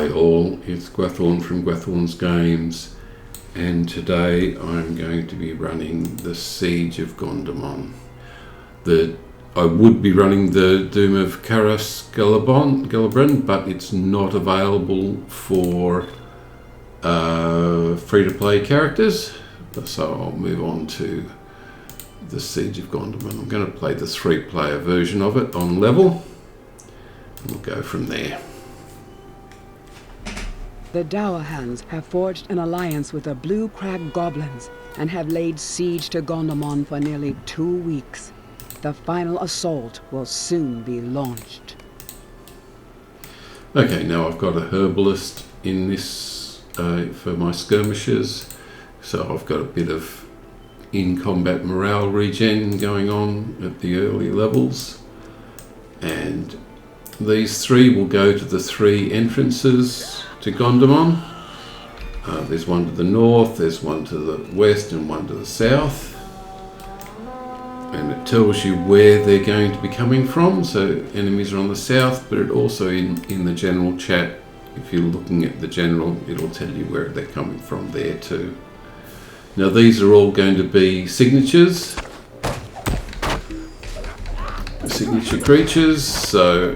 Hi all, it's Gwethorn from Gwethorn's Games, and today I'm going to be running the Siege of Gondamon. I would be running the Doom of Karas Gelabron, but it's not available for free-to-play characters, so I'll move on to the Siege of Gondamon. I'm going to play the 3-player version of it on level, and we'll go from there. The Dowerhands have forged an alliance with the Blue Crag Goblins and have laid siege to Gondamon for nearly 2 weeks. The final assault will soon be launched. Okay, now I've got a herbalist in this for my skirmishes, so I've got a bit of in-combat morale regen going on at the early levels, and these 3 will go to the 3 entrances to Gondamon. There's one to the north, there's one to the west, and one to the south. And it tells you where they're going to be coming from, so enemies are on the south, but it also in the general chat, if you're looking at the general, it'll tell you where they're coming from there too. Now these are all going to be signatures, signature creatures, so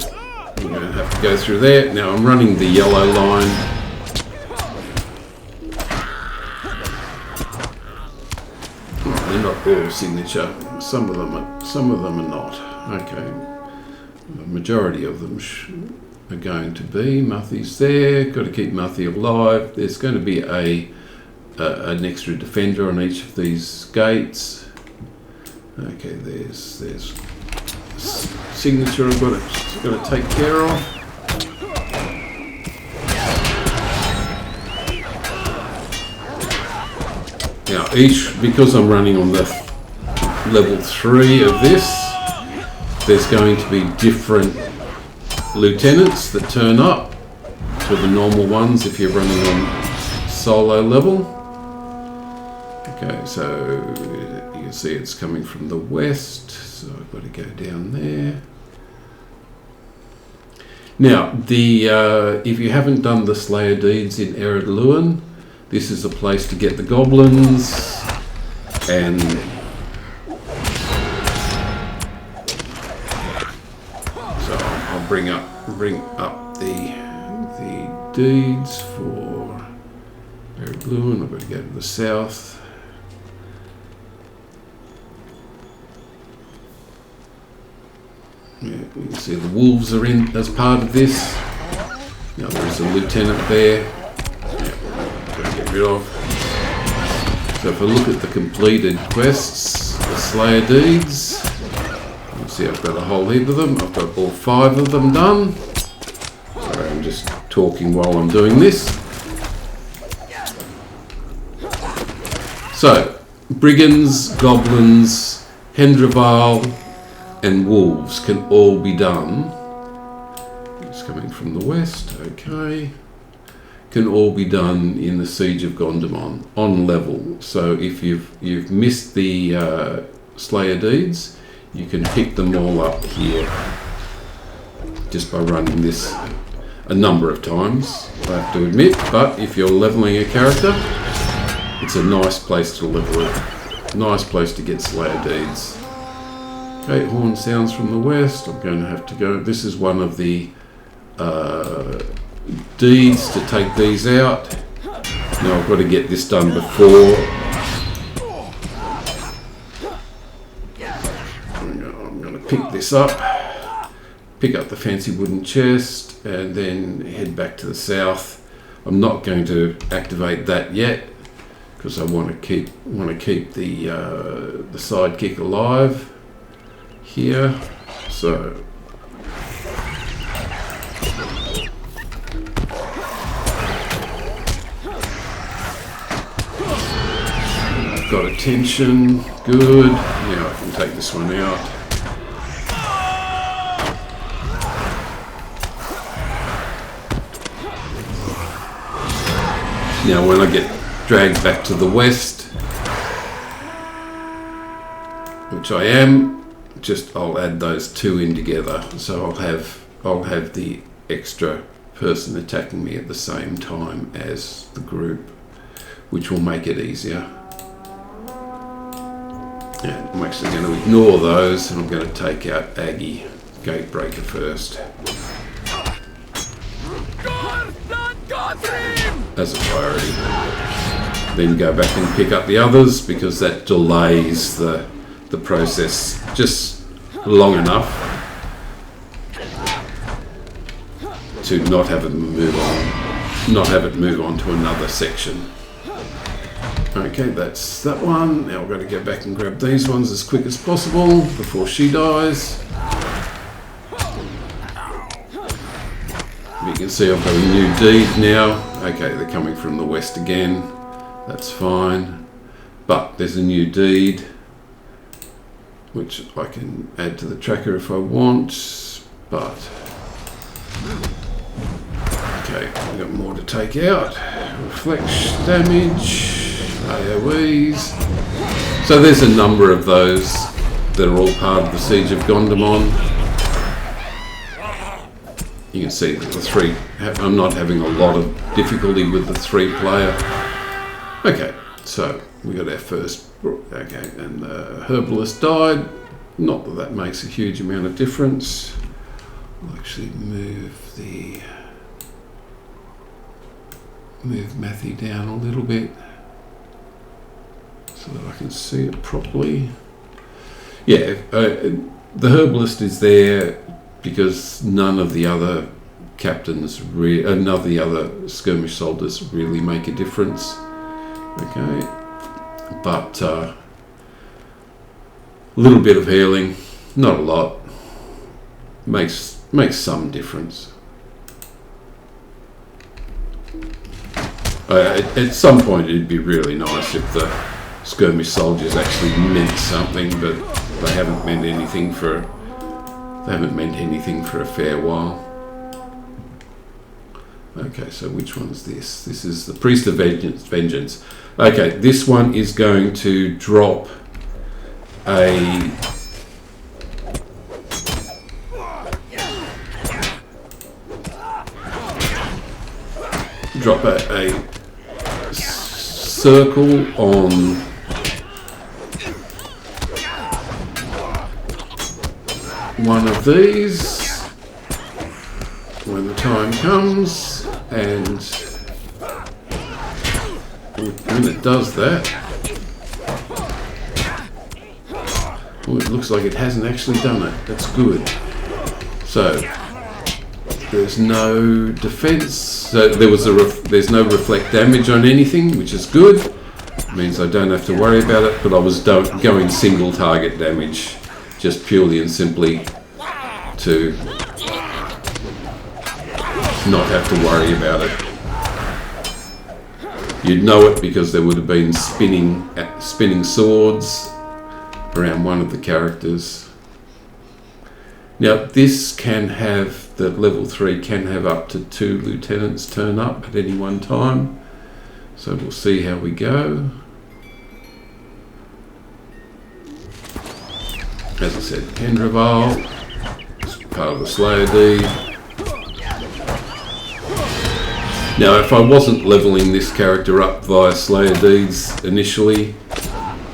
we're going to have to go through there. Now I'm running the yellow line. They're not all signature. Some of them are not. Okay, the majority of them are going to be. Muffy's there. Got to keep Muffy alive. There's going to be an extra defender on each of these gates. Okay, there's signature I've got to take care of. Now because I'm running on the level 3 of this, there's going to be different lieutenants that turn up to the normal ones if you're running on solo level. Okay, so you can see it's coming from the west, so I've got to go down there. Now, if you haven't done the Slayer Deeds in Ered Luin, this is a place to get the goblins, and so I'll bring up the deeds for Ered Luin. I've got to go to the south. Yeah, you can see the wolves are in as part of this. Now there's a lieutenant there. Of. So if I look at the completed quests, the Slayer Deeds, you can see I've got a whole heap of them. I've got all 5 of them done. Sorry, I'm just talking while I'm doing this. So, brigands, goblins, Hendraval, and wolves can all be done. It's coming from the west, okay. Can all be done in the Siege of Gondamon on level. So if you've missed the Slayer Deeds, you can pick them all up here just by running this a number of times, I have to admit. But if you're leveling a character, it's a nice place to level it. Nice place to get Slayer Deeds. Okay, horn sounds from the west. I'm going to have to go. This is one of the deeds to take these out. Now I've got to get this done before. I'm going to pick this up, pick up the fancy wooden chest, and then head back to the south. I'm not going to activate that yet because I want to keep the sidekick alive here. So. Got attention, good. Now I can take this one out. Now when I get dragged back to the west, which I am, I'll add those 2 in together. So I'll have the extra person attacking me at the same time as the group, which will make it easier. And I'm actually going to ignore those, and I'm going to take out Aggie Gatebreaker first as a priority. Then go back and pick up the others, because that delays the process just long enough to not have it move on to another section. Okay, that's that one. Now we've got to go back and grab these ones as quick as possible before she dies. You can see I've got a new deed now. Okay, they're coming from the west again. That's fine. But there's a new deed, which I can add to the tracker if I want. But okay, I've got more to take out. Reflection damage. AoEs. So there's a number of those that are all part of the Siege of Gondamon. You can see that the three, I'm not having a lot of difficulty with the 3-player. Okay, so we got our first, okay, and the herbalist died. Not that that makes a huge amount of difference. I'll actually move Matthew down a little bit, so that I can see it properly. Yeah, the herbalist is there because none of the other captains, none of the other skirmish soldiers really make a difference. Okay, but a little bit of healing, not a lot, makes some difference. At some point it'd be really nice if the skirmish soldiers actually meant something, but they haven't meant anything for a fair while. Okay, so which one's this? This is the Priest of Vengeance. Okay, this one is going to drop a circle on one of these when the time comes, and when it does that, well, it looks like it hasn't actually done it. That's good. So there's no defense. So there's no reflect damage on anything, which is good. It means I don't have to worry about it. But I was going single target damage, just purely and simply to not have to worry about it. You'd know it because there would have been spinning swords around one of the characters. Now this can have, the level 3 can have up to 2 lieutenants turn up at any one time. So we'll see how we go. As I said, Pendraval, part of the Slayer deed. Now if I wasn't leveling this character up via Slayer deeds initially,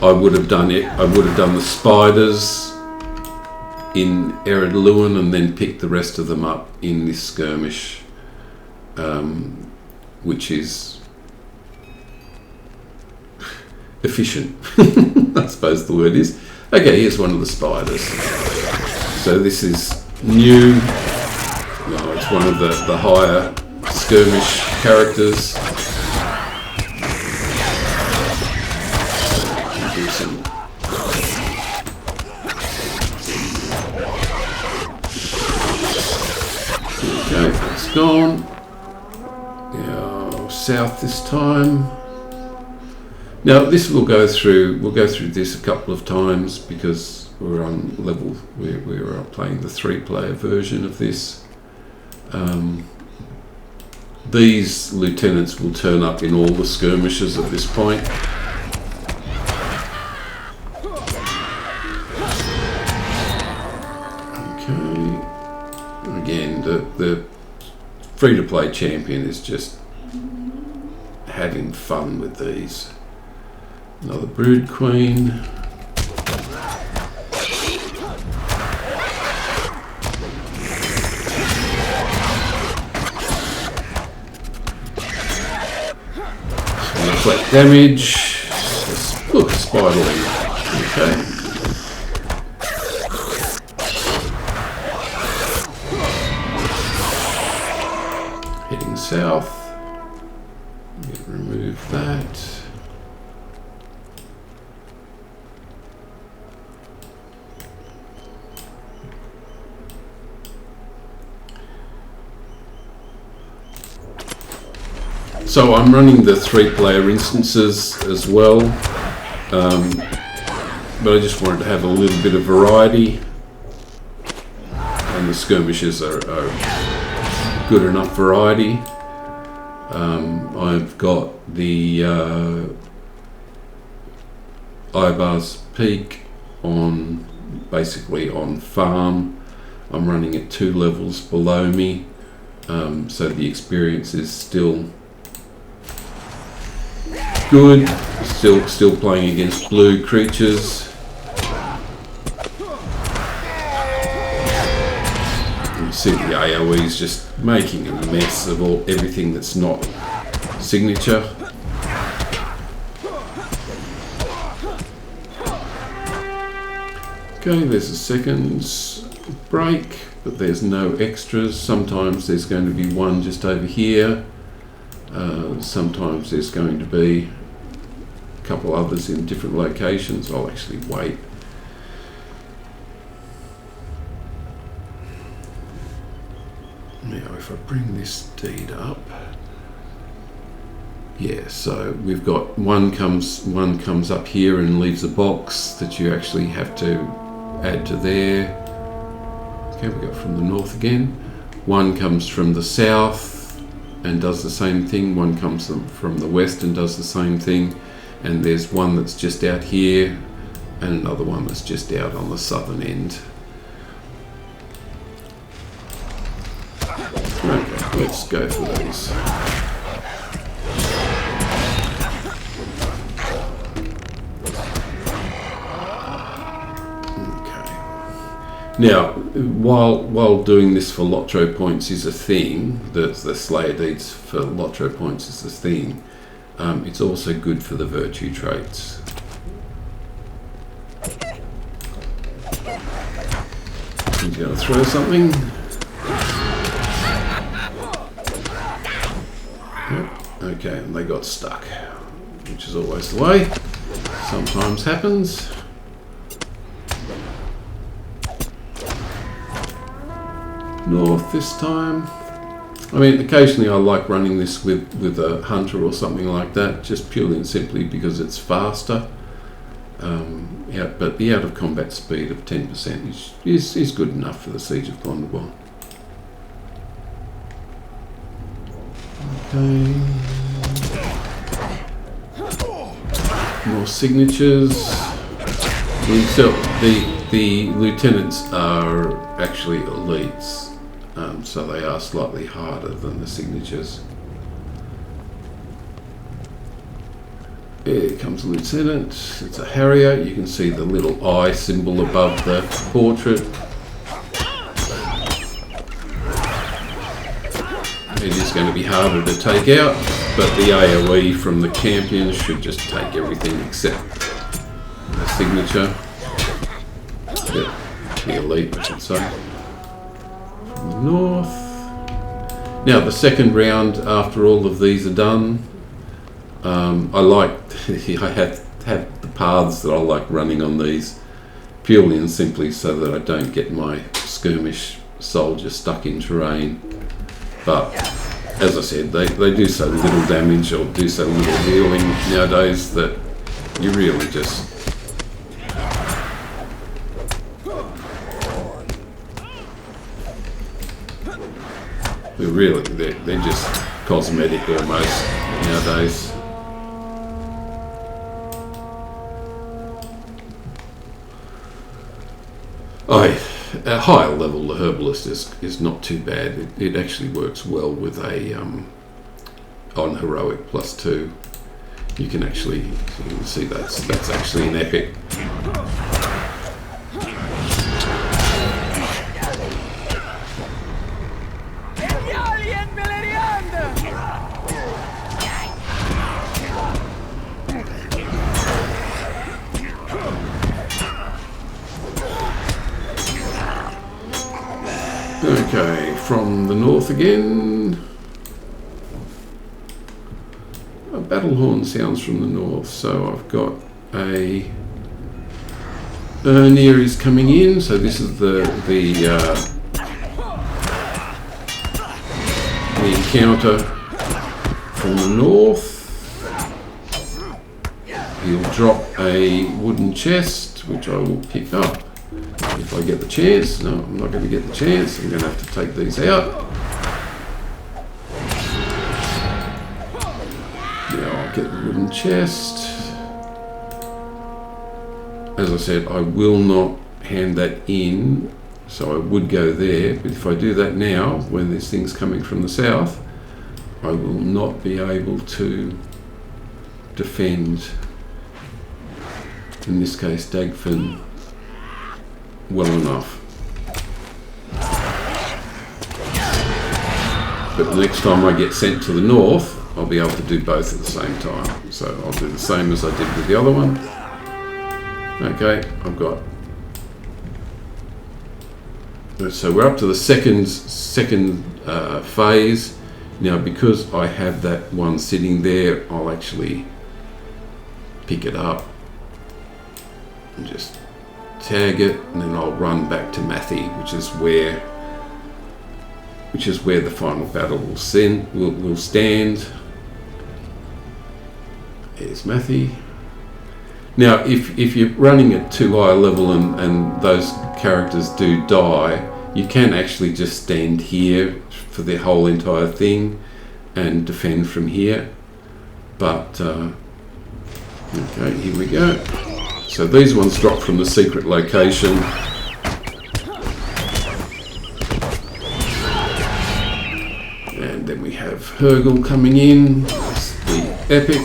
I would have done the spiders in Ered Luin and then picked the rest of them up in this skirmish, which is efficient, I suppose the word is. Okay, here's one of the spiders. So this is new. No, it's one of the higher skirmish characters. Do some. Okay, that's gone. Now south this time. Now this we'll go through this a couple of times because we're on level. We're playing the 3-player version of this. These lieutenants will turn up in all the skirmishes at this point. Okay. Again, the free-to-play champion is just having fun with these. Another Brood Queen. Flat damage. Look, Spiderling. Okay. Heading south. Remove that. So I'm running the 3-player instances as well, but I just wanted to have a little bit of variety, and the skirmishes are good enough variety. I've got the Ibar's Peak on, basically on farm. I'm running at 2 levels below me, so the experience is still good. Still playing against blue creatures. You see the AoE is just making a mess of everything that's not signature. Okay, there's a second break, but there's no extras. Sometimes there's going to be one just over here. Sometimes there's going to be a couple others in different locations. I'll actually wait. Now if I bring this deed up, yeah, so we've got one comes up here and leaves a box that you actually have to add to there. Okay, we got from the north again. One comes from the south and does the same thing. One comes from the west and does the same thing. And there's one that's just out here and another one that's just out on the southern end. Okay, let's go for these. Now, while doing this for LOTRO points is a thing, the Slayer Deeds for LOTRO points is a thing, it's also good for the virtue traits. He's going to throw something. Yep. Okay, and they got stuck, which is always the way. Sometimes happens. North this time. I mean, occasionally I like running this with a hunter or something like that, just purely and simply because it's faster. Yeah, but the out of combat speed of 10% is good enough for the Siege of Gondamon. Okay. More signatures. The lieutenants are actually elites. So they are slightly harder than the signatures. Here comes the lieutenant. It's a Harrier. You can see the little eye symbol above the portrait. It is going to be harder to take out, but the AoE from the champions should just take everything except the signature. The elite, I should say. North. Now the second round after all of these are done, I have the paths that I like running on these purely and simply so that I don't get my skirmish soldier stuck in terrain. But as I said, they do so little damage or do so little healing nowadays that you really just they're just cosmetic almost nowadays. at a higher level, the herbalist is not too bad. It actually works well with a on heroic +2. You can see that's actually an epic. Okay, from the north again. A battle horn sounds from the north, so I've got a Ernir is coming in. So this is the encounter from the north. He'll drop a wooden chest, which I will pick up. If I get the chance. No, I'm not going to get the chance. I'm going to have to take these out. Now I'll get the wooden chest. As I said, I will not hand that in, so I would go there. But if I do that now, when this thing's coming from the south, I will not be able to defend, in this case, Dagfin, well enough. But the next time I get sent to the north, I'll be able to do both at the same time. So I'll do the same as I did with the other one. Okay, I've got. So we're up to the second phase. Now, because I have that one sitting there, I'll actually pick it up and just tag it, and then I'll run back to Mathy, which is where the final battle will stand. Here's Mathy. Now, if you're running at too high a level and those characters do die, you can actually just stand here for the whole entire thing and defend from here. But okay, here we go. So these ones drop from the secret location. And then we have Hergel coming in. That's the epic.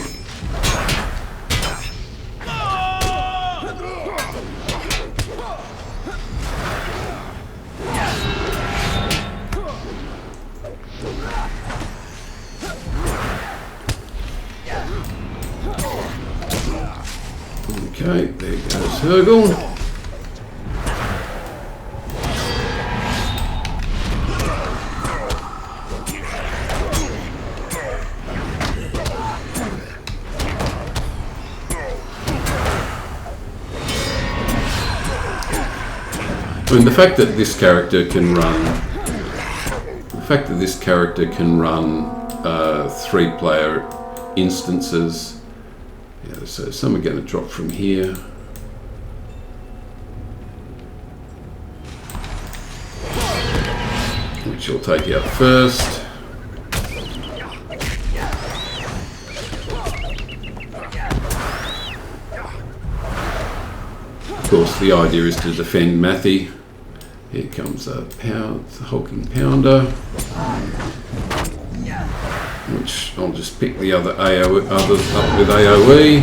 Okay, there goes Hergel. I mean, the fact that this character can run 3-player instances. Yeah, so some are going to drop from here. Which I'll take out first. Of course, the idea is to defend Mathy. Here comes a hulking pounder. Which I'll just pick the others up with AoE.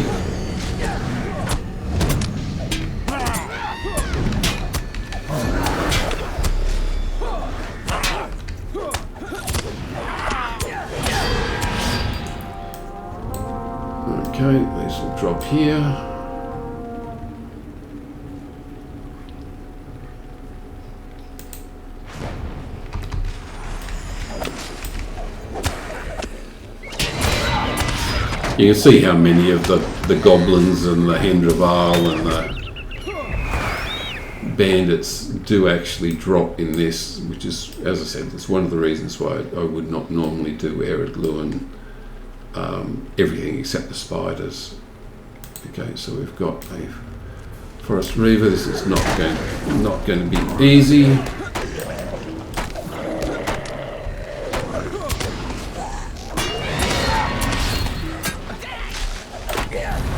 Okay, these will drop here. You can see how many of the goblins and the Hendraval and the bandits do actually drop in this, which is, as I said, it's one of the reasons why I would not normally do Ered Luin, everything except the spiders. Okay, so we've got a Forest Reaver. This is not going to be easy.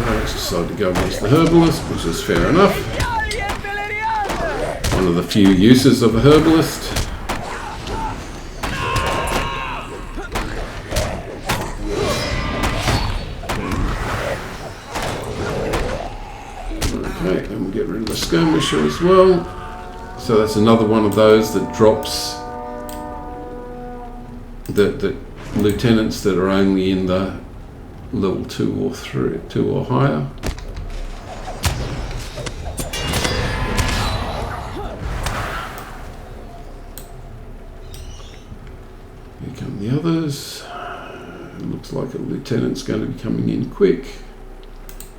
I decided to go against the herbalist, which is fair enough. one of the few uses of a herbalist. Okay, and we'll get rid of the skirmisher as well. So that's another one of those that drops the lieutenants that are only in the level 2 or 3, 2 or higher. Here come the others. It looks like a lieutenant's going to be coming in quick.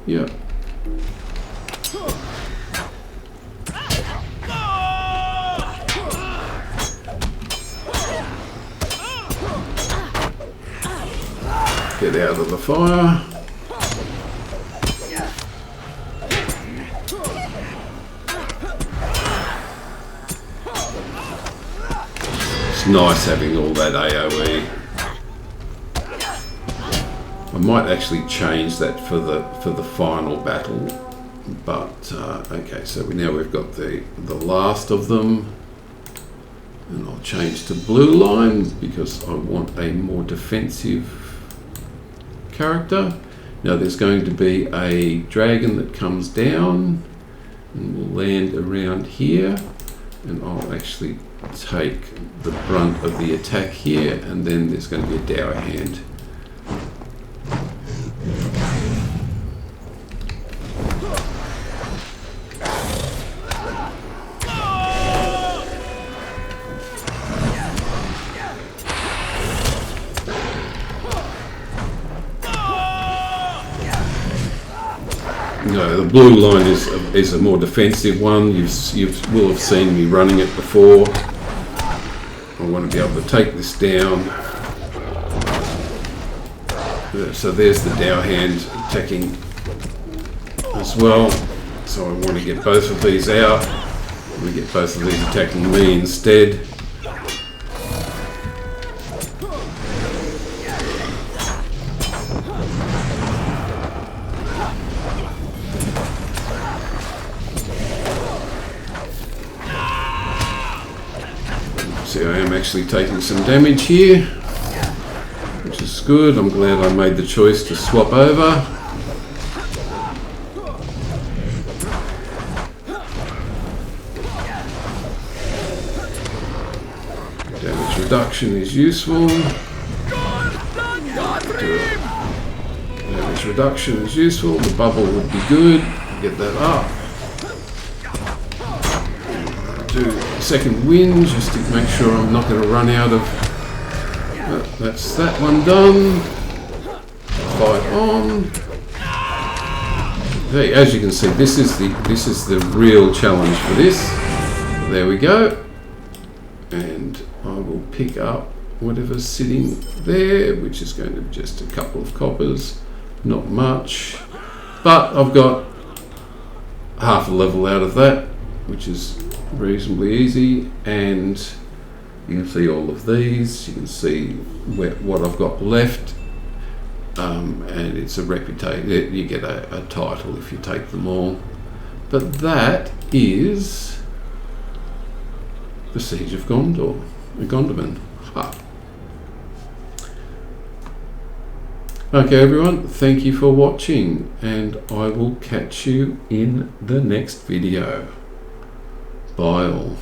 Yep. Get out of the fire. It's nice having all that AoE. I might actually change that for the final battle, but okay. So we've got the last of them, and I'll change to blue line because I want a more defensive character. Now there's going to be a dragon that comes down and will land around here, and I'll actually take the brunt of the attack here, and then there's going to be a dour hand. No, the blue line is a more defensive one. You will have seen me running it before. I want to be able to take this down. So there's the dour hand attacking as well. So I want to get both of these out. We get both of these attacking me instead. See, I am actually taking some damage here, which is good. I'm glad I made the choice to swap over. Damage reduction is useful. Damage reduction is useful. The bubble would be good. Get that up. Do a second wind just to make sure I'm not going to run out of. That's that one done. Fight on. Hey, as you can see, this is the real challenge for this. There we go, and I will pick up whatever's sitting there, which is going to be just a couple of coppers, not much, but I've got half a level out of that, which is reasonably easy. And you can see all of these, you can see what I've got left, and it's a reputation. You get a title if you take them all. But that is the Siege of Gondamon. Okay everyone, thank you for watching, and I will catch you in the next video. Bye all.